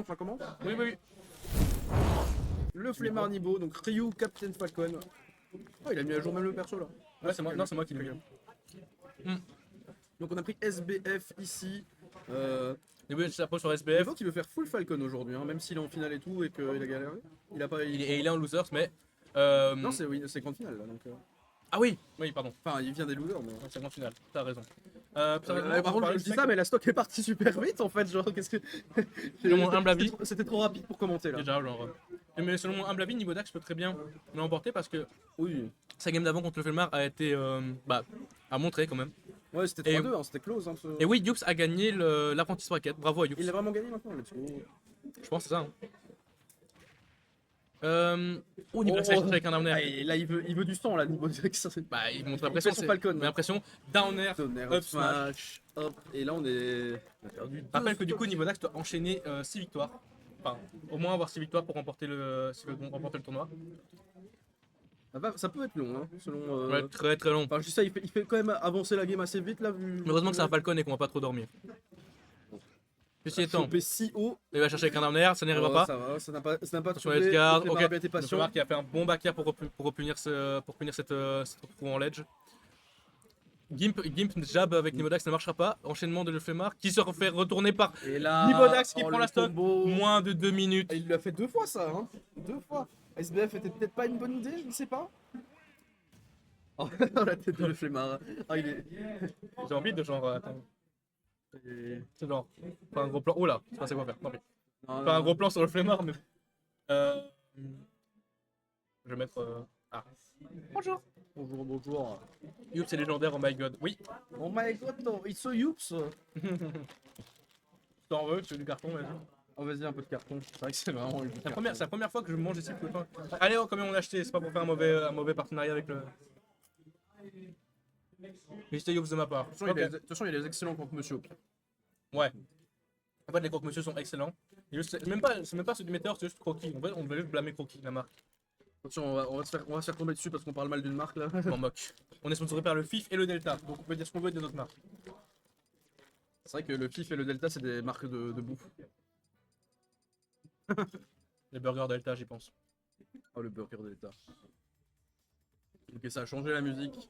on commence. Oui, oui, oui. Le flemmard Nibo, donc Ryu, Captain Falcon. Oh, il a mis à jour même le perso là. Ouais, c'est moi. Non, c'est moi qui l'ai mis. Donc on a pris SBF ici. Et oui, c'est la pose sur Il SBF. faut qu'il veut faire full Falcon aujourd'hui, hein, même s'il est en finale et tout et qu'il a galéré. Il a pas. Il est en losers, mais. Non, c'est grande finale là. Donc, Ah oui, oui, pardon. Enfin, il vient des losers, mais. C'est grand final. T'as raison. Par contre, je dis ça, mais la stock est partie super vite en fait. Genre, qu'est-ce que. Selon mon humble avis. C'était trop rapide pour commenter là. Déjà, genre. Mais selon mon humble avis, niveau Dax peut très bien l'emporter parce que Oui. sa game d'avant contre le Felmar a été. A montré quand même. Ouais, c'était 3-2, hein, c'était close. Hein, Et oui, Yups a gagné l'apprenti bracket. Bravo à Yups. Il a vraiment gagné maintenant, let's go. Je pense que c'est ça. Oh, Nibodax a cherché avec un down air. Et là, il veut du sang là, niveau Dex. Bah, il montre la Il pression. fait son C'est Falcon, hein. l'impression down air, up smash. smash, hop. Et là, on a perdu. Rappelle que du coup, Nibodax doit enchaîner 6 victoires. Enfin, au moins avoir 6 victoires pour remporter le tournoi. Ça peut être long, hein, selon. Ouais, très très long. Enfin, je dis ça, il fait quand même avancer la game assez vite là, vu. Heureusement que c'est un Falcon et qu'on va pas trop dormir. Ceci étant, Chopé si haut. il va chercher avec un down air, ça n'arrivera pas. Ça va, ça n'a pas Attention trouvé. à Edgard, Le ok. Flemmard a été Le patient. Flemmard qui a fait un bon back air pour punir cette trou en ledge. Gimp jab avec Nibodax ne marchera pas. Enchaînement de Le Flemmard qui se refait retourner par Et là, Nibodax qui oh, prend le la stock. combo. Moins de 2 minutes. Et il l'a fait 2 fois ça, hein. 2 fois. SBF était peut-être pas une bonne idée, je ne sais pas. Oh, la tête de Le Flemmard. Ah, il est. J'ai envie de genre. Attends. Et- C'est genre. Pas un gros plan. Oh là, je sais pas c'est quoi faire. Tant pis. Non, Pas un non. gros plan sur Le Flemmard, mais. Je vais mettre. Ah. Bonjour. Bonjour, bonjour. Youp, c'est légendaire, oh my god. Oui. Oh my god, no, it's so youps. T'en veux, tu veux du carton, vas-y. Oh, vas-y, un peu de carton. C'est vrai que c'est vraiment. C'est la première fois que je mange ici. Allez, oh, combien on a acheté? C'est pas pour faire un mauvais partenariat avec le. Félicité Youps de ma part. De toute façon, il est excellent contre monsieur. Ouais. En fait, les croque-monsieur sont excellents. C'est même pas ceux du Meteor, c'est juste Croquis. En fait, on devait juste blâmer Croquis, la marque. Attention, on va se faire tomber dessus parce qu'on parle mal d'une marque là. Je m'en moque. On est sponsorisé par le FIF et le Delta, donc on peut dire ce qu'on veut des autres marques. C'est vrai que le FIF et le Delta, c'est des marques de bouffe. Les burgers Delta, j'y pense. Oh, le burger Delta. Ok, ça a changé la musique.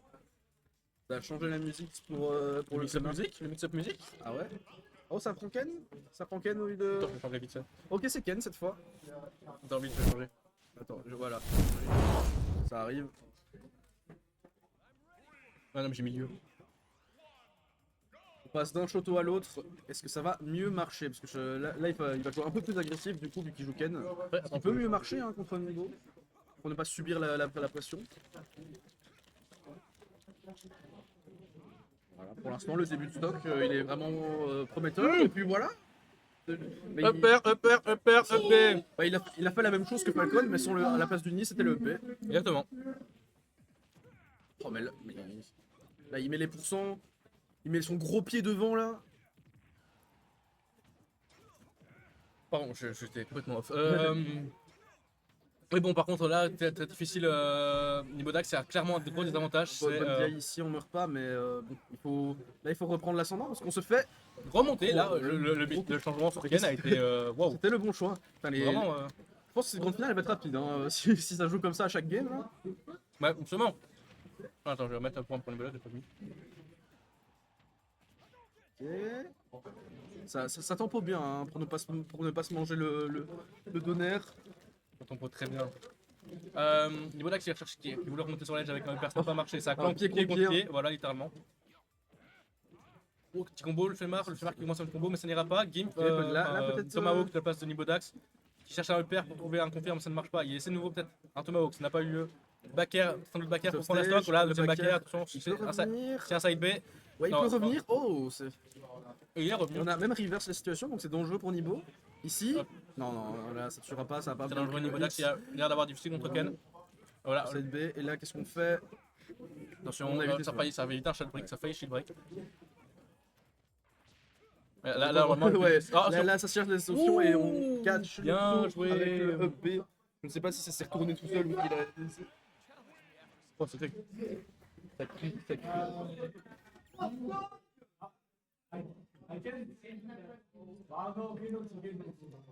Ça a changé la musique pour le mix-up Flemmard. musique. Le mix-up musique. Ah ouais. Oh, ça prend Ken. Ça prend Ken au lieu de. Attends, je vais changer vite ça. Ok, c'est Ken cette fois. T'as envie de changer. Attends, voilà. Ça arrive. Ah non, mais j'ai milieu. On passe d'un Shoto à l'autre. Est-ce que ça va mieux marcher? Parce que là, il va jouer un peu plus agressif du coup, vu qu'il joue Ken. Il peut mieux marcher hein, contre un niveau. Pour ne pas subir la pression. Voilà, pour l'instant, le début de stock, il est vraiment prometteur. Et puis voilà. Mais Upper. bah, il a fait la même chose que Falcon, mais à la place du nid, c'était le EP. Exactement. Oh, mais là, il met les pourcents. Il met son gros pied devant là. Pardon, j'étais complètement off. Oui, bon, par contre, là, très difficile. Nibodax, c'est clairement un gros désavantage. C'est Bonne vieille ici, on meurt pas, mais bon, il faut reprendre l'ascendant parce qu'on se fait. remonter. Là, le changement sur Ken a été. Waouh. C'était le bon choix. Putain, Vraiment. Je pense que cette grande finale elle va être rapide. Hein, si ça joue comme ça à chaque game. Là. Ouais, justement. Attends, je vais remettre un point pour Nibodax, j'ai pas vu. Ok. Ça tempo bien hein, pour ne pas se manger le doner. Ça tombe très bien. Nibodax, il voulait remonter sur l'edge avec un upper, ça n'a pas marché. Ça a clanqué pied pied contre contre pied. pied, voilà, littéralement. Oh, petit combo, le Flemmard qui commence un combo, mais ça n'ira pas. Gimp, là, peut-être, Tomahawk de la place de Nibodax, qui cherche un upper pour trouver un confirme, ça ne marche pas. Il essaie de nouveau peut-être un Tomahawk, ça n'a pas eu lieu. Backer, sans doute backer pour prendre la stock. Voilà, le deuxième backer, attention, c'est un side B. Ouais, il Non, peut revenir. Oh, Et il est revenu. on a même reverse la situation, donc c'est dangereux pour Nibo. Ici, Hop. non, là ça tuera pas, ça va pas. C'est dangereux Nibodax, il a l'air d'avoir difficile contre Ken. Voilà, Cette B, et là qu'est-ce qu'on fait? attention, On a évité ça ça. a évité un shield break, ça a failli shield break. Là, vraiment, ouais, Ah, là, ça cherche des options et on Ouh, catch bien le joué. avec le up B. Je ne sais pas si ça s'est retourné tout seul ou qu'il a. Oh, c'était. Ça crie.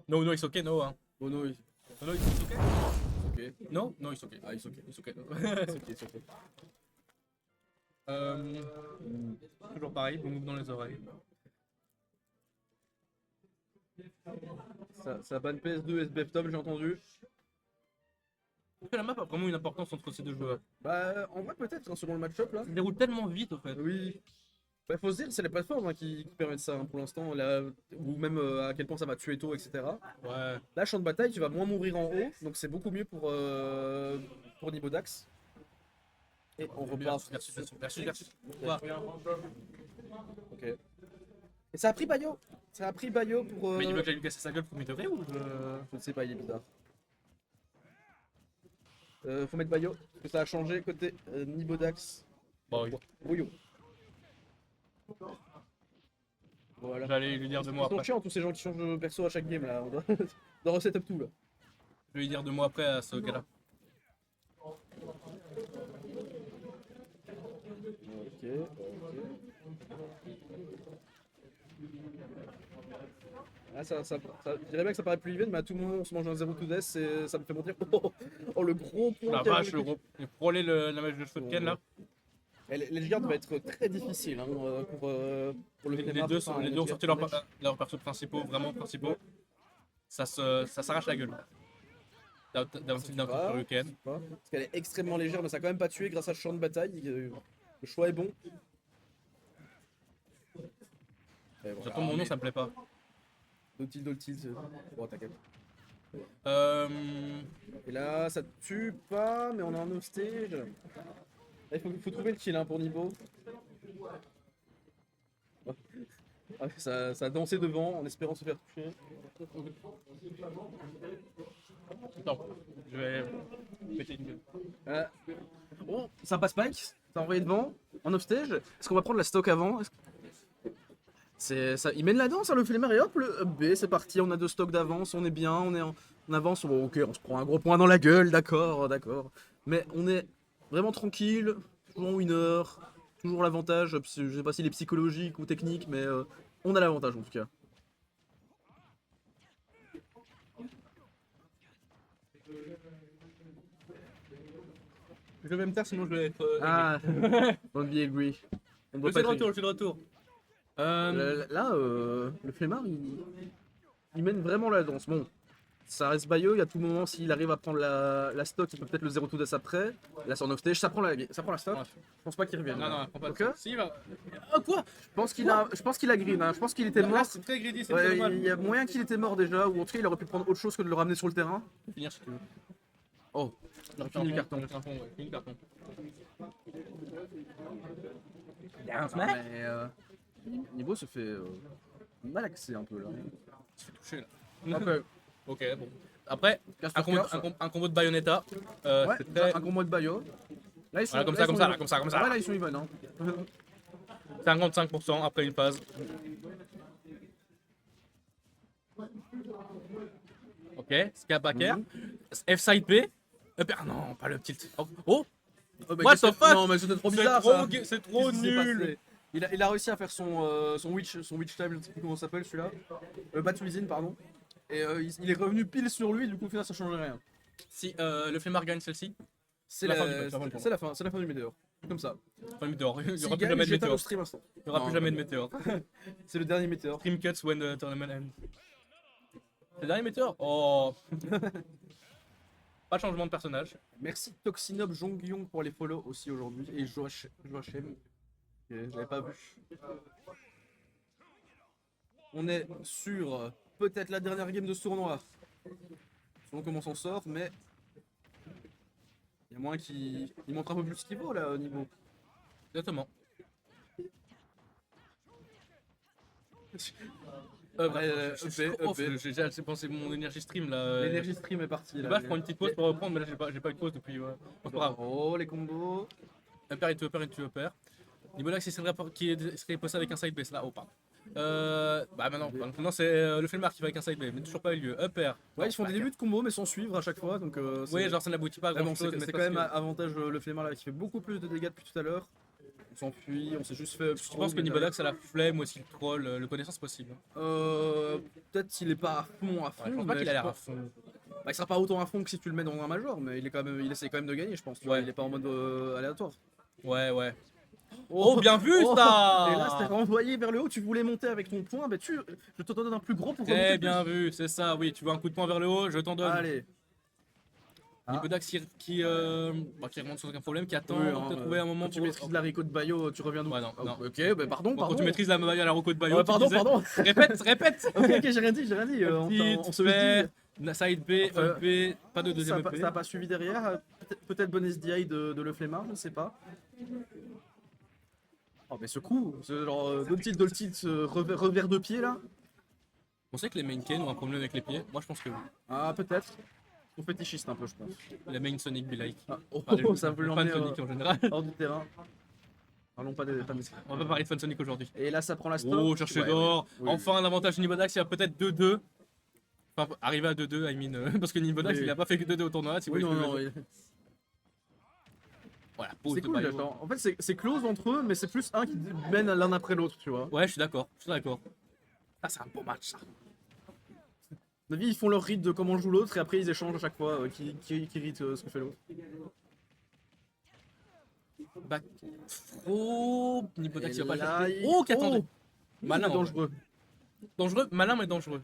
No, no, it's okay, no. Hein. Oh non, oui. No, no, it's okay. Ok. No, no, it's okay. Ah, it's ok. It's okay. It's ok. Toujours pareil, boum boum dans les oreilles. Ça banne PS2 SBF Top, j'ai entendu. La map a vraiment une importance entre ces deux joueurs. Bah, en vrai, peut-être, hein, selon le match-up là. Ça se déroule tellement vite au fait. Oui. Bah, faut se dire, c'est les plateformes hein, qui permettent ça hein, pour l'instant, là, ou même à quel point ça va tuer tôt, etc. Ouais. Là, champ de bataille, tu vas moins mourir en haut, donc c'est beaucoup mieux pour niveau d'axe. Et on repart. Versus. Ok. Et ça a pris Bayo. Ça a pris Bayo pour. Mais il veut que j'aille lui casser sa gueule pour m'étouffer ou Je ne sais pas, il est bizarre. Faut mettre Bayo, parce que ça a changé côté niveau d'axe. Bon, oui. Brouillon. Voilà. J'allais lui dire deux mois Ils sont après. chiants tous ces gens qui changent de perso à chaque game là. On doit, on doit reset up tout là. Je vais lui dire 2 mois après à ce gars-là. Ok. Ah, je dirais bien que ça paraît plus even, mais à tout moment on se mange un 0 to death et ça me fait mentir. Oh, le gros point. La qu'il y a vache, dans le cul. j'ai frôlé la mèche de cheveux de Ken là. Et les gardes va être très difficile hein, pour le Les Venom, deux, enfin, les deux ont sorti leurs persos principaux, vraiment principaux. Ça s'arrache la gueule. D'un pas. Hurricane. Parce qu'elle est extrêmement légère, mais ça a quand même pas tué grâce à ce champ de bataille. Le choix est bon. Et voilà. J'attends mon nom, ça me plaît pas. Doltil. Bon, t'inquiète. Euh, Et là, ça tue pas, mais on est en off stage. Là, il faut trouver le kill hein, pour niveau. Ah, ça a dansé devant en espérant se faire toucher. Attends, je vais péter une gueule. Oh, sympa Spike, t'as envoyé devant, en off stage. Est-ce qu'on va prendre la stock avant? C'est ça, il mène la danse, hein, le Flemmer et hop, le up B, c'est parti, on a 2 stocks d'avance, on est bien, on avance, bon, ok, on se prend un gros point dans la gueule, d'accord. Mais on est vraiment tranquille, toujours en winner, toujours l'avantage, je sais pas s'il est psychologique ou technique, mais on a l'avantage en tout cas. Je vais me taire sinon je vais être. Ah, don't be angry. On doit Je suis pas de être retour, je suis de retour. Là, le flemmard, il mène vraiment la danse. Bon, ça reste Bayo, il y a tout moment, s'il arrive à prendre la stock, il peut peut-être le 0 to death après. Là, c'est en off stage, ça prend la stock. Ouais. Je pense pas qu'il revienne. Non, là. non, prends pas Ok. de. Si, il va. Oh, quoi? Je pense qu'il a green, hein. Je pense qu'il était Là, mort. c'est très greedy, c'est Ouais, très mal. il y a moyen qu'il était mort déjà, ou en tout cas, il aurait pu prendre autre chose que de le ramener sur le terrain. Finir si tu veux. Oh, il a fini le carton. Fini le carton. Ah, mais Niveau se fait malaxer un peu là. Il se fait toucher là. Ok. Ok, bon. Après, Castor un combo de Bayonetta. Ouais, C'est très. un combo de Bayo. Là, ils sont, Voilà, comme là, ça, ils comme sont ça, even. là, comme ça, comme ça. Ouais, là, ils sont even. Hein. 55% après une phase. Ok, Skabaker. F-side B. Non, pas le tilt. Oh, Oh, What the fuck? Non, mais c'était trop c'est bizarre trop, ça. c'est trop Qu'est-ce qui s'est nul. passé il a réussi à faire son witch time, je ne sais plus comment ça s'appelle celui-là. Batwizin, pardon. Et il est revenu pile sur lui, du coup, au final, ça changeait rien. Si le flemmard gagne celle-ci, C'est La la, fin du match, c'est la fin du météore. Comme ça. enfin, le météore. Il n'y S'il aura plus gagne, jamais de je l'éteins au météore. stream instant. Il n'y aura Non, plus jamais de météore. C'est le dernier météore. Stream cuts when the tournament ends. C'est le dernier météore. Oh. Pas de changement de personnage. Merci Toxinob Jongyong pour les follow aussi aujourd'hui. Et Joachim. J'avais pas vu. On est sur peut-être la dernière game de ce tournoi. Selon comment on s'en sort, mais il y a moyen qu'il montre un peu plus ce qu'il vaut là au niveau. Exactement. J'ai déjà dépensé mon énergie stream là. L'énergie stream est partie là. Bah, je prends une petite pause pour reprendre, mais là j'ai pas eu de pause depuis. Bon, c'est pas grave. Oh les combos. Upper et tu upper. Niveau là, qui serait possible avec un side B, là. Oh, pardon. Bah maintenant c'est le Felmar qui va avec un side B, mais toujours pas eu lieu. Upper. Ouais, ils font des débuts de combos mais sans suivre à chaque fois donc. Oui, genre ça n'aboutit pas à Ah grand bon, chose. c'est quand même avantage le flemmard là qui fait beaucoup plus de dégâts depuis tout à l'heure. On s'enfuit, on s'est juste fait. Je pense que Nibodax a la flemme ou est-ce qu'il troll, le connaissant c'est possible. Peut-être qu'il est pas à fond, Je pense pas mais qu'il a l'air à pense- fond. Bah, il sera pas autant à fond que si tu le mets dans un major, mais il est quand même, il essaie quand même de gagner, je pense. Tu vois, Ouais. il est pas en mode aléatoire. Ouais. Oh, bien vu ça. Et là, c'était renvoyé vers le haut. Tu voulais monter avec ton point, bah je te donne un plus gros pour remonter Très plus. bien vu, c'est ça, oui. Tu veux un coup de poing vers le haut, je t'en donne. Allez. Nibodax qui remonte sans aucun problème, qui attend Oui, de hein, trouver un moment quand tu pour. maîtrises la Rico de Bayo, tu reviens d'où? Ouais, non. Ok, bah pardon, Quand tu maîtrises la maille à la Rocco de Bayo, Ouais, tu pardon, disais- pardon. Répète. Ok, j'ai rien dit. On se le Faire, dit. side B, Enfin, up B, pas de deuxième Ça EP. a pas suivi derrière. Peut-être bon SDI de Le Flemmard, je sais pas. Oh, mais ce coup, ce genre doltilt, revers de pied là. On sait que les main Ken ont un problème avec les pieds. Moi, je pense que oui. Ah, peut-être. Ils sont fétichistes un peu, je pense. Les main Sonic be like. Ah, Enfin, les ça veut fans l'emmener Sonic en général. hors du terrain. Parlons pas des. On va pas parler de Fun Sonic aujourd'hui. Et là, ça prend la stop. Oh, chercher Ouais, d'or. oui. Enfin, un avantage de Nibodax, il y a peut-être 2-2. Enfin, arriver à 2-2, I mean. Parce que Nibodax, Oui. il a pas fait que 2-2 au tournoi. Si vous Oui, voyez ce non, que je non, veux dire. oui. Voilà, pause C'est de cool, Bayo. genre. En fait, c'est close entre eux, mais c'est plus un qui mène l'un après l'autre, tu vois. Ouais, je suis d'accord. Ah, c'est un beau match, ça. À mon avis, ils font leur rythme de comment joue l'autre et après ils échangent à chaque fois qui rythme ce que fait l'autre. Back. Oh, Nibodax, Et il va pas là, chercher. Oh, qui attendait. Malin, Malin, dangereux. Dangereux, malin mais dangereux.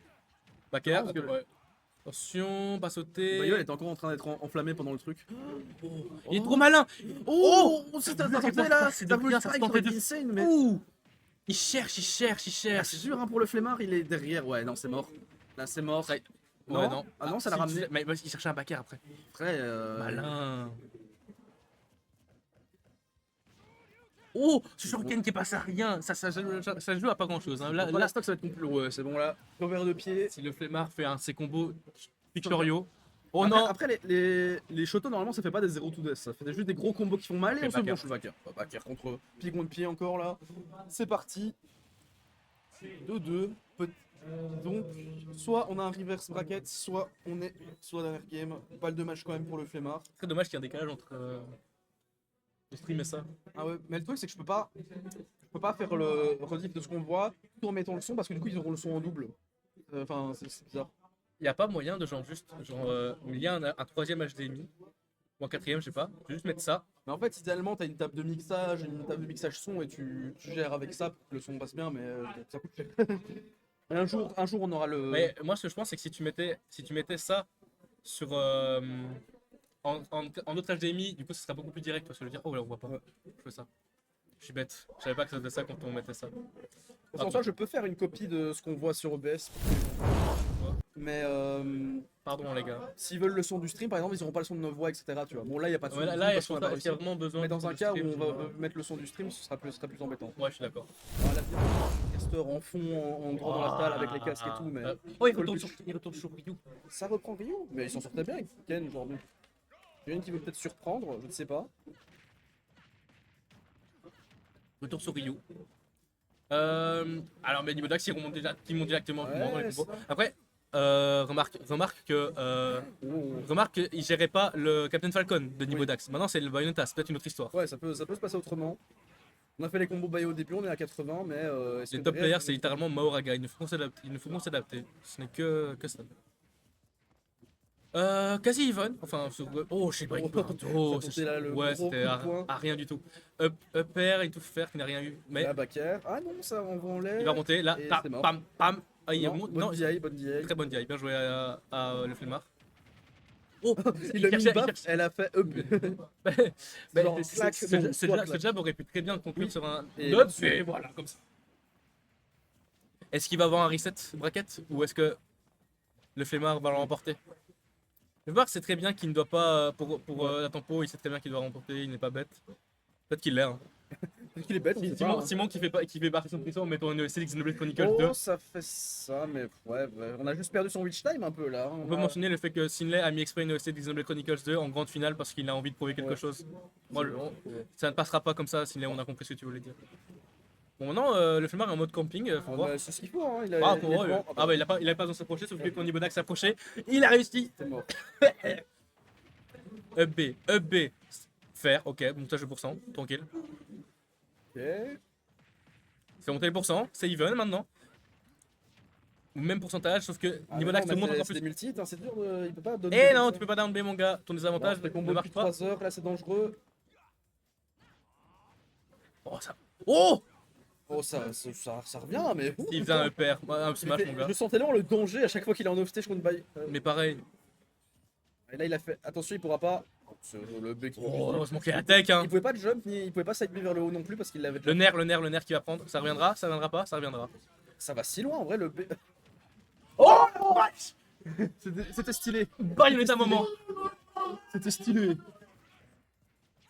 Backer, Ah, parce que- ouais. Attention, pas sauter. Bayo, elle était encore en train d'être enflammée pendant le truc. Il est trop malin. Oh, c'est Putain, tenté c'est là, c'est double bien, ça se strike, tentait ça aurait de été insane, mais. Ouh. Il cherche. Ah, c'est sûr, hein, pour le flemmard, il est derrière. Ouais, non, c'est mort. Là, c'est mort. Ouais, Non. non. Ah non, ça l'a ramené. Mais il cherchait un backer après. Après, Malin. Oh, ce shuriken qui est passé à rien. Ça joue à pas grand chose. Hein. là, la stock, ça va être compliqué. Ouais, c'est bon là. Revers de pied. Si le flemmard fait un de ses combos Pictorio. Oh après, non. Après, les shotos, normalement, ça fait pas des 0 to death. Ça fait juste des gros combos qui font mal et Et on se backer. branche le backer. Backer contre pied contre pied encore là. C'est parti. 2-2. Donc, soit on a un reverse bracket, soit on est soit dernière game. Pas de match quand même pour le flemmard. Très dommage qu'il y ait un décalage entre le stream et ça. Ah ouais, mais le truc c'est que je peux pas faire le rediff de ce qu'on voit tout en mettant le son parce que du coup ils auront le son en double. Enfin, c'est bizarre. Il n'y a pas moyen de il y a un troisième HDMI ou un quatrième, je sais pas. Je vais juste mettre ça. Mais en fait, idéalement, t'as une table de mixage, son et tu gères avec ça pour que le son passe bien, mais ça coûte cher. Et un jour, on aura le. Mais moi, ce que je pense, c'est que si tu mettais ça sur en autre HDMI, du coup, ce serait beaucoup plus direct. Parce que je veux dire, oh là, on voit pas. Ouais. Je fais ça. Je suis bête. Je savais pas que ça faisait ça quand on mettait ça. En soi, je peux faire une copie de ce qu'on voit sur OBS. Mais Pardon, les gars. s'ils veulent le son du stream, par exemple, ils auront pas le son de nos voix, etc. Tu vois. Bon, là, il y a pas de son. Ouais, du là, tout parce qu'on a pas il y a réussi. vraiment besoin. Mais dans un de cas où stream, on va je vois. mettre le son du stream, ce serait plus embêtant. Ouais, je suis d'accord. Voilà, caster en fond, en droit dans la salle avec les casques et tout, mais. Oh, il faut le retourne sur Ryu. Ça reprend Ryu, mais ils s'en sortaient bien avec Ken aujourd'hui. Il y en a une qui veut peut-être surprendre, je ne sais pas. Retour sur Ryu. Alors, mais Nibodax, il monte directement Ouais, dans les combos. ça. Après, remarque qu'il gérait pas le Captain Falcon de Nibodax. Maintenant, c'est le Bayonetta, c'est peut-être une autre histoire. Ouais, ça peut se passer autrement. On a fait les combos Bayo au début, on est à 80, mais. est-ce Les que top derrière, players, c'est littéralement Maoraga. Il ne faut qu'on s'adapter. Ce n'est que ça. Quasi even. Enfin, oh, je sais pas. ça tentait là le Ouais, gros c'était coup de poing. à rien du tout. Up air et tout faire qui n'a rien eu. Mais La backer. Ah non, ça on va en l'air. il va monter là. Et Pam, c'est mort. pam, pam. Ah, il Non, monte. bonne Non, DI, bonne DI. très bonne DI. Bien joué à le flemmard. Oh, Il a mis cherchait- une baffe, cherchait- elle a fait up. Mais Genre, clac, bon, ce toi, jab- clac. ce jab aurait pu très bien conclure Oui. sur un Et up, là-dessus. et voilà, comme ça. Est-ce qu'il va avoir un reset bracket ou est-ce que le flemmard va l'emporter? Le flemmard sait très bien qu'il ne doit pas, pour la tempo, il sait très bien qu'il doit remporter, il n'est pas bête. Peut-être qu'il l'est. Hein. Parce qu'il est bête, on sait pas, hein. Simon qui fait partie de son pression en mettant une Celix Xenoblade Chronicles 2. Oh, ça fait ça, mais ouais, on a juste perdu son witch time un peu là. On peut mentionner le fait que Sinley a mis exprès une OST Xenoblade Chronicles 2 en grande finale parce qu'il a envie de prouver quelque Ouais. chose. Moi, ça ne passera pas comme ça, Sinley, on a compris ce que tu voulais dire. Bon, maintenant, le flemmard est en mode camping, faut voir. C'est ce qu'il faut, hein. Ah, il est bah, devant. il a pas besoin de s'approcher, sauf que quand Nibodax s'approchait, il a réussi. C'est mort. Up B, faire, ok, montage de pourcent, tranquille. Ok. C'est monté les pourcents, c'est even maintenant. Ou même pourcentage, sauf que Ah, niveau mais d'axe non, mais monte encore c'est plus. des multi, hein, c'est dur, il peut pas donner. Eh comme non, ça. tu peux pas down B mon gars, ton désavantage Des ne combos marche depuis pas. 3 heures, là c'est dangereux. Oh ça. Oh Oh, ça revient, mais. Il faisait un EPR, un smash mon gars. Je sens tellement le danger à chaque fois qu'il est en offstage contre Bay. Mais pareil. Et là il a fait. attention, il pourra pas. C'est le bec. Oh, heureusement qu'il y a la tech hein. Il pouvait pas jump, ni il pouvait pas side B vers le haut non plus parce qu'il l'avait déjà. Le nerf qui va prendre, ça reviendra, ça reviendra pas, ça reviendra. Ça va si loin en vrai le B. Oh C'était stylé. Bayonetta moment. C'était stylé.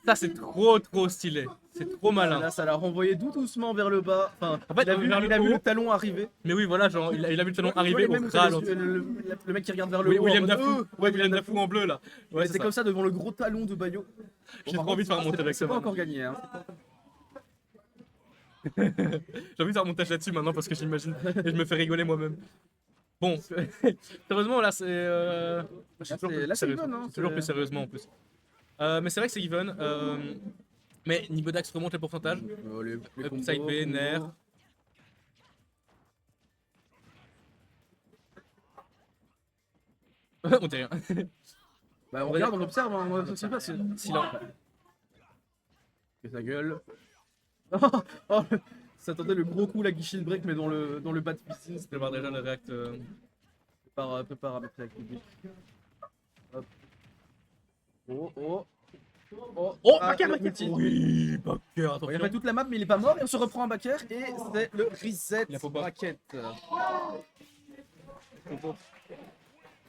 Ça c'est trop stylé. C'est trop malin. Là ça l'a renvoyé doucement vers le bas. Enfin, En fait, il a vu, vers le il a vu haut. le talon arriver. Mais oui voilà, genre il a vu le talon Tu arriver vois, au les mêmes où ras. t'as le mec qui regarde vers le Oui, haut. William en mode, Dafoe. Ouais, William Dafoe en bleu là. Ouais, c'est comme ça devant le gros talon de Bayo. J'ai trop envie de faire un montage avec C'est ça. pas encore gagné. Hein. J'ai envie de faire un montage là-dessus maintenant parce que j'imagine et je me fais rigoler moi-même. Bon, sérieusement là c'est. Je suis toujours c'est- plus là, c'est sérieux- even, hein, toujours c'est- plus sérieusement en plus. Mais c'est vrai que c'est even. Mais niveau d'axe remonte les pourcentages. Upside B, nerf. On dit rien. Bah, on regarde, on observe, hein, on sait pas. Silence. Et sa gueule. Oh, ça tentait le gros coup, la guichine break, mais dans le bas de piscine. Je vais voir déjà le react. Prépare à mettre avec le public. Hop. Oh. Oh, Ah, backer, le backer. multi. Oui, backer, Il a attention. fait toute la map, mais il est pas mort et on se reprend un backer et c'est le reset Il a faux pas. bracket.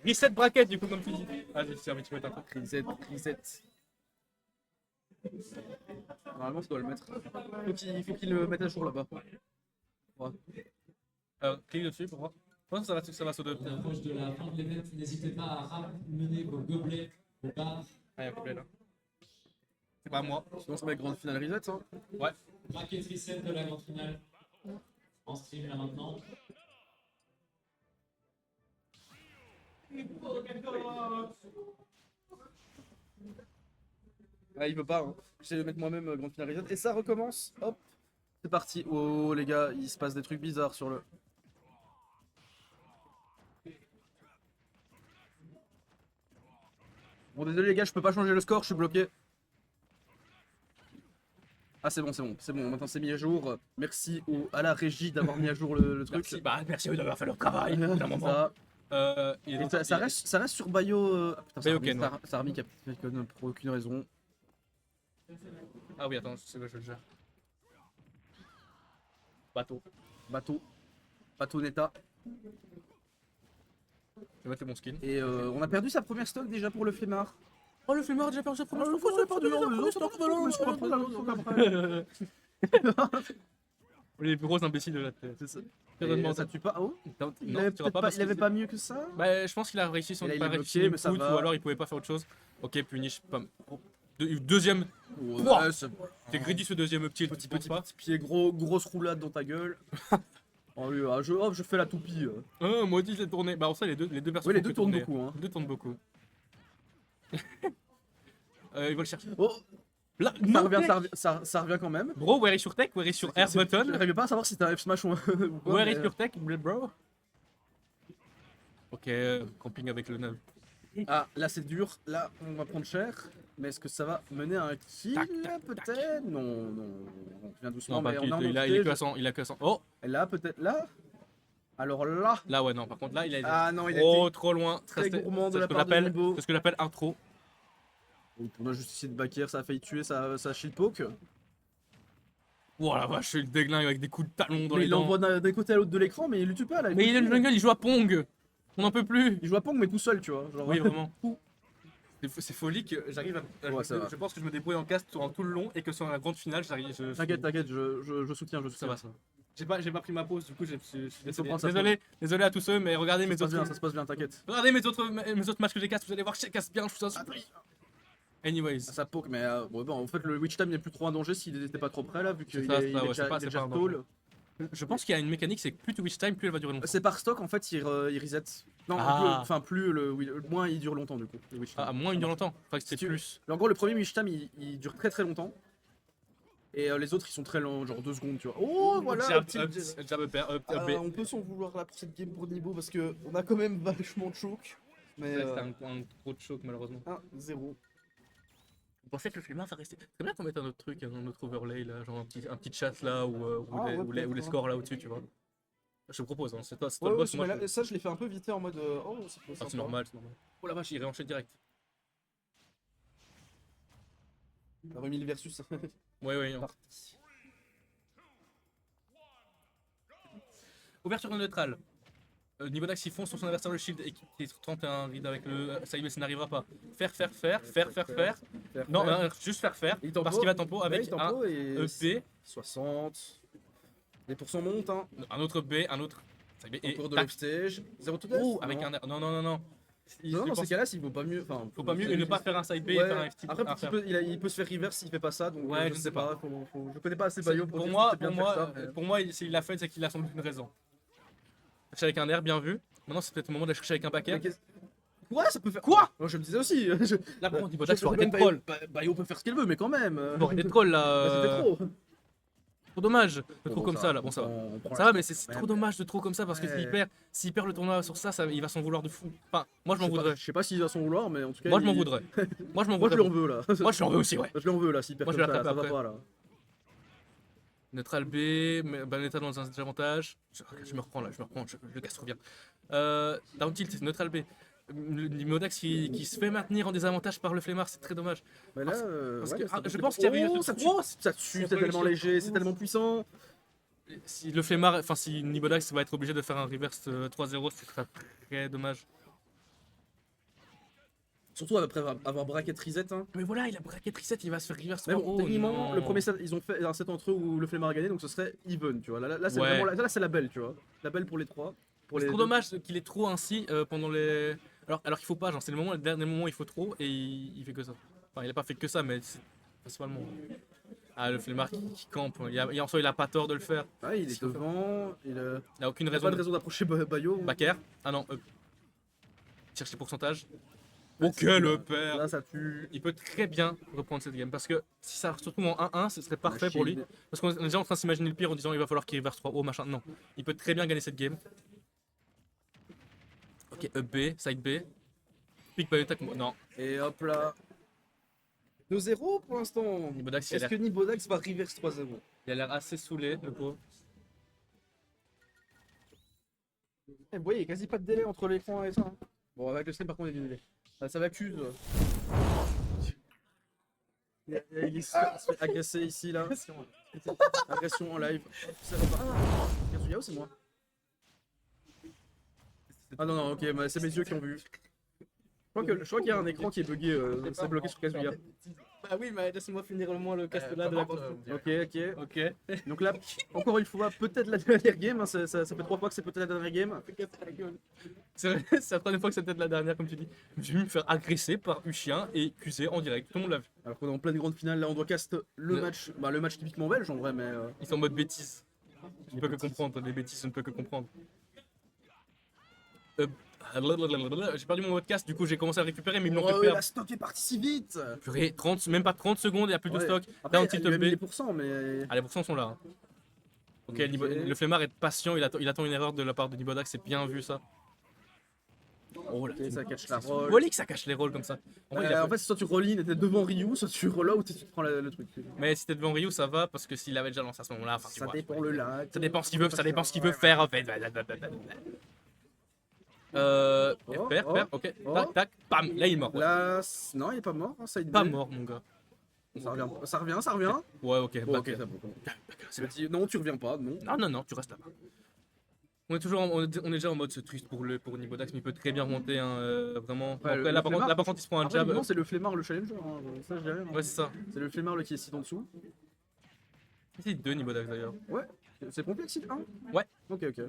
Reset bracket du coup comme tu dis. Vas-y, tiens, mais tu peux mettre un truc. Reset. Normalement, ça doit le mettre. Faut qu'il le mette à jour là-bas. Ouais. Clique dessus pour voir. Je pense que ça va sauter. On approche de la fin de l'événement, n'hésitez pas à ramener vos gobelets au bar. Ah, il y a un couplet là. C'est pas moi. Sinon, ça va être grande finale reset. Hein. Ouais. Bracket reset de la grande finale en stream là maintenant. Ah, il veut pas. Hein. J'essaie de mettre moi-même grande finale reset et ça recommence. Hop. C'est parti. Oh les gars, il se passe des trucs bizarres sur le. Bon, désolé les gars, je peux pas changer le score, je suis bloqué. Ah, c'est bon. Maintenant, c'est mis à jour. Merci à la régie d'avoir mis à jour le truc. Merci à eux d'avoir fait leur travail. D'un C'est moment. ça. Il Et est ça reste sur Bayo. Ah, putain, Bayoken, ouais. ça a remis Captain pour aucune raison. Ah oui, attends, je sais quoi, je le gère. Bateau. Bateau Neta. Je vais mettre mon skin. Et on a perdu sa première stock déjà pour le flemmard. Oh, le flemmard a déjà perdu sa première On est les plus gros imbéciles de la Terre. C'est ça. Heureusement, Et ça tue pas. Oh, Non, il tu avait, tueras peut-être parce il avait que- pas mieux que ça. Bah, je pense qu'il a réussi son Et là, il pas est réussi bloqué, une mais ça put, va. ou alors il pouvait pas faire autre chose. Ok, punish, pam. Deuxième, Ouais, c'est t'es greedy ce deuxième petit, petit pied gros, grosse roulade dans ta gueule. Oh, lui, ah, je fais la toupie. Oh, maudit j'ai tourné. Bah, en ça, les deux personnes. Oui, les font deux que tournent tourner. beaucoup. Hein. Les deux tournent beaucoup. Il va le chercher. Oh, Là, ça non, revient, tech. ça revient quand même. Bro, where is sur tech? Where is sur air button? J'arrivais pas à savoir si c'était un F smash ou quoi. Where mais, is your tech, bro? Ok, camping avec le 9. Ah, là c'est dur, là on va prendre cher. Mais est-ce que ça va mener à un kill Tac, tac, peut-être? Non, on vient doucement, Non, pas mais qu'il- on a il est que à 100. Il a que à 100. Oh, Et là peut-être, là. Alors là. là, ouais, non, par contre, là, il a été Ah non, il a trop, été trop loin. très c'était- gourmand de c'est la ce que part de j'appelle- Nimbo. c'est ce que j'appelle intro. On a juste essayé de backer, ça a failli tuer sa shield poke. Oh la vache, le déglingue avec des coups de talon dans Mais les il dents. l'envoie d'un côté à l'autre de l'écran, mais il le tue pas là. Mais il est le jungle, il joue à Pong. On n'en peut plus. Il joue à Pong, mais tout seul, tu vois. Genre, Oui, vraiment. C'est folie que j'arrive à. Ouais, ça va. je pense que je me débrouille en cast durant tout le long et que sur la grande finale, j'arrive. T'inquiète, je soutiens, je Ça soutiens. va, ça va. J'ai pas pris ma pause, du coup, je suis désolé. prendre, ça se Désolé à tous ceux, mais regardez mes Ça autres. se passe bien, t'inquiète. Regardez mes autres matchs que j'ai cast, vous allez voir que je casse bien, je vous en supplie. Anyways. Ça poke, mais bon, en fait, le Witch Time n'est plus trop un danger s'il n'était pas trop près là, vu qu'il C'est ça, est, il est ouais, déjà, c'est pas- il est c'est déjà pas un stall. Je pense qu'il y a une mécanique, c'est que plus tu wish time, plus elle va durer longtemps. C'est par stock en fait, il reset. Non, Ah. enfin, plus moins il dure longtemps du coup. Le Witch Time. Ah, à moins une dure longtemps. Enfin, que Si c'est tu- plus. En gros, le premier Witch Time il dure très très longtemps. Et les autres ils sont très lents, genre 2 secondes, tu vois. Oh voilà, Jab, petit- jab, up, up, Ah, B. on peut s'en vouloir là pour cette game pour Nibo parce que on a quand même vachement de choc. Mais Ouais, c'était un gros choc malheureusement. 1-0. Vous pensez que le flemmard va rester. C'est bien qu'on mette un autre truc, un autre overlay là, genre un petit chat là Ah, ouais, ou les peut-être, scores là au-dessus, tu vois. Je te propose, hein, c'est toi Ouais, le ouais, boss, moi mais je. là, ça je l'ai fait un peu vite fait en mode oh c'est Ah, c'est normal, c'est normal. Oh la vache, il réenchaîne direct. On a remis le versus. Ouais, ouais. Parti. Ouverture neutrale. Niveau d'axe, il fonce sur son adversaire le shield et qui tente un read avec le side ça n'arrivera pas. Faire. Non, juste faire. Il tempo. Parce qu'il va tempo Ouais, avec il tempo et un B, 60. Les pourcents montent hein. un autre B, un autre side B et Encore de tac. l'offstage. 0 to death. Oh, avec un R. Non. Non, Je dans pense ces cas-là, s'il vaut pas mieux. Enfin, faut pas mieux ne pas faire un side B et Ouais, faire un FT. après, il peut se faire reverse s'il fait pas ça. Donc, Ouais, je sais pas. Je connais pas assez C'est- Bayo pour dire moi, si c'est bien de faire ça, mais- pour moi, s'il l'a fait, c'est qu'il a sans doute une raison. Chercher avec un R, bien vu. Maintenant, c'est peut-être le moment de chercher avec un paquet. Mais quoi ça peut faire. Quoi Moi je me disais aussi. Là, par contre, Je Nibodax, faut fais arrêter de même troll. Bayo peut faire ce qu'elle veut, mais quand même. Faut arrêter de troll là. C'était trop. Trop dommage de Bon, trop comme ça là. Bon, ça va. on prend Ça la- va, mais c'est trop dommage de trop comme ça parce que Ouais. s'il perd le tournoi sur ça, il va s'en vouloir de fou. Enfin, moi je m'en sais pas- voudrais. Je sais pas s'il va s'en vouloir, mais en tout cas. Moi je m'en il- voudrais. Moi je m'en Moi je voudrais. lui en veux là. Moi je l'en veux aussi, ouais. Je lui en veux là, s'il perd Moi, je comme vais ça, la ça va taper pas là. Neutral B, mais Bayonetta dans un désavantage. Je me reprends là, le casse trop bien. Down tilt, neutral B. Le Nimodax qui se fait maintenir en désavantage par le flemmard, c'est très dommage. Mais là, parce ouais, que, ça je fait pense trop- qu'il y avait eu ça tue, trop. ça tue, c'est tellement léger, c'est tellement puissant. Si le flemmard, enfin si Nimodax va être obligé de faire un reverse 3-0, c'est très dommage. Surtout après avoir bracket reset. Hein. Mais voilà, il a bracket reset, il va se faire reverse Mais 3. bon, Oh, techniquement, non. le premier set, ils ont fait un set entre eux où le flemmard a gagné, donc ce serait even, tu vois. Là, c'est Ouais. vraiment, là, c'est la belle, tu vois. La belle pour les trois. Pour C'est les trop deux. dommage qu'il ait trop ainsi pendant les. Alors qu'il faut pas, genre c'est le dernier moment où il faut trop et il fait que ça. Enfin, il a pas fait que ça, mais c'est principalement. Ah, le flemmard qui campe, en soi il a pas tort de le faire. Ah, il est devant, il Il a aucune a raison. pas de raison d'approcher Bayo. Backer. Ah non, cherche les pourcentages. Ouais, Ok, c'est- le père. Là, ça tue. Il peut très bien reprendre cette game parce que si ça se retrouve en 1-1, ce serait parfait pour lui. Machine. Parce qu'on est déjà en train de s'imaginer le pire en disant il va falloir qu'il reverse 3 oh machin. Non, il peut très bien gagner cette game. Ok, up B, side B. Pick Bayonetta. Non, Et hop là. 2-0 pour l'instant. Nibodax, il a Est-ce l'air- que Nibodax va reverse 3-0? il a l'air assez saoulé, le pauvre. Eh, vous voyez, il n'y a quasi pas de délai entre l'écran et ça. Hein. Bon, avec le stream, par contre, il y a du délai. Ça m'accuse. Il se fait agresser ici, là. Agression en live. Ça va pas. Ah, Kazuya, c'est moi. Ah non, non, ok, bah, c'est mes yeux qui ont vu. Je crois qu'il y a un écran qui est bugué, c'est bloqué sur Kazuya. Bah oui, mais laisse-moi finir au moins le cast là de la Ok, ok. Ok. Donc là, encore une fois, peut-être la dernière game. Hein, ça fait 3 fois que c'est peut-être la dernière game. C'est vrai, c'est la première fois que c'est peut-être la dernière, comme tu dis. Je vais me faire agresser par Uchien et QC en direct. Tout le monde l'a vu. Alors qu'on est en pleine grande finale, là on doit cast le Le- match. Bah, le match typiquement belge en vrai, mais. Ils sont en mode bêtise. Je ne peux que comprendre, les bêtises, je ne peux que comprendre. J'ai perdu mon podcast, du coup j'ai commencé à récupérer, mais ils me l'ont fait Oh, perdre. la stock est partie si vite! Purée, 30, même pas 30 secondes, il n'y a plus de Ouais. stock. Après, Down tilt il a up mis B. les pourcents, mais. Ah, les pourcents sont là. Hein. Ok, Ok. le flemmard est patient, il attend une erreur de la part de Nibodax, c'est bien vu ça. Oh là, Ok, ça catch la roll. Wally que ça cache les rôles comme ça. En vrai, il a En fait, soit tu roll-in et t'es devant Ryu, soit tu roll out et tu te prends le truc. Mais si t'es devant Ryu, ça va parce que s'il avait déjà lancé à ce moment-là, enfin tu Ça vois. dépend le lac. Ça dépend ce qu'il veut, ça dépend ce qu'il veut faire en fait. Oh, Faire, oh, ok. oh. Tac, tac, bam, là il est mort. Ouais. Là, non, il est pas mort. Hein, ça il Pas mort, mon gars. Ça revient. Ouais, ok, Bon, bah, ok, ok. c'est bon. C'est Tu me dis, non, tu reviens pas, non. Non, tu restes là-bas. On est toujours, on est déjà en mode c'est triste pour Nibodax, mais il peut très bien remonter, hein, vraiment. Ouais, Après, le là, par flemmard, contre, il se prend un Après, jab. non, c'est le flemmard, le challenger. Hein. Ça, je dirais. hein. Ouais, c'est ça. C'est le flemmard le qui est ici en dessous. C'est 2 Nibodax d'ailleurs. Ouais. C'est complexe, il 1 Ouais. Ok, ok.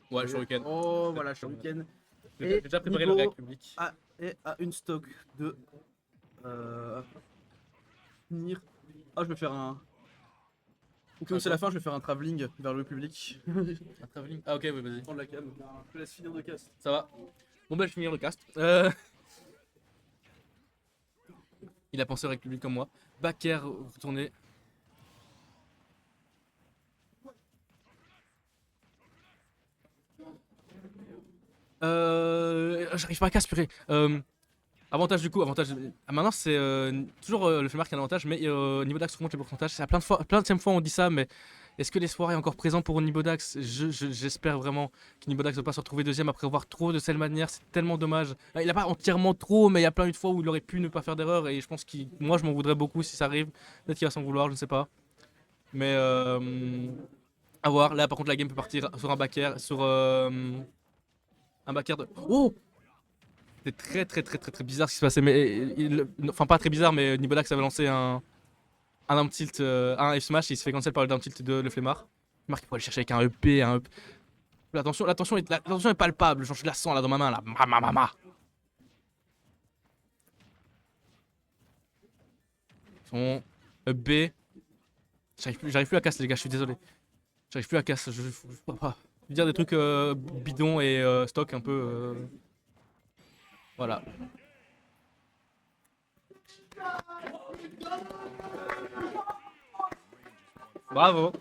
Ouais, Shuriken. Oh, voilà, Shuriken. J'ai Et déjà préparé le Nibo réac public. Et à une stock de. Finir. Ah, je vais faire un. Ou comme c'est la fin, je vais faire un travelling vers le public. Un travelling. Ah, ok, oui, vas-y. Prendre la cam. Je te laisse finir de cast. Ça va. Bon, bah, je vais finir le cast. Il a pensé au réac public comme moi. Back air retourné. J'arrive pas à casser, avantage du coup, avantage. Maintenant c'est toujours le Flemmard qui a l'avantage, mais niveau d'axe remonte les pourcentages. C'est à plein de fois on dit ça, mais est-ce que l'espoir est encore présent pour Niveau d'Axe? J'espère vraiment que Niveau d'Axe ne va pas se retrouver deuxième après avoir trop de cette manière. C'est tellement dommage. Il a pas entièrement trop, mais il y a plein de fois où il aurait pu ne pas faire d'erreur. Et je pense que moi, je m'en voudrais beaucoup si ça arrive. Peut-être qu'il va s'en vouloir, je ne sais pas. Mais à voir. Là, par contre, la game peut partir sur un back air, sur un back air de. Oh! C'était très bizarre ce qui se passait. Mais, enfin, pas très bizarre, mais Niveau d'Axe avait lancé un down tilt, un F smash, et il se fait cancel par le down tilt de le Flemmard. Marc il faut aller chercher avec un EP, un EP. L'attention est palpable, genre je la sens là dans ma main là. Ma. Son EP. J'arrive plus à casser les gars, je suis désolé. J'arrive plus à casser, je peux pas dire des trucs bidons et stock un peu. Voilà. Bravo.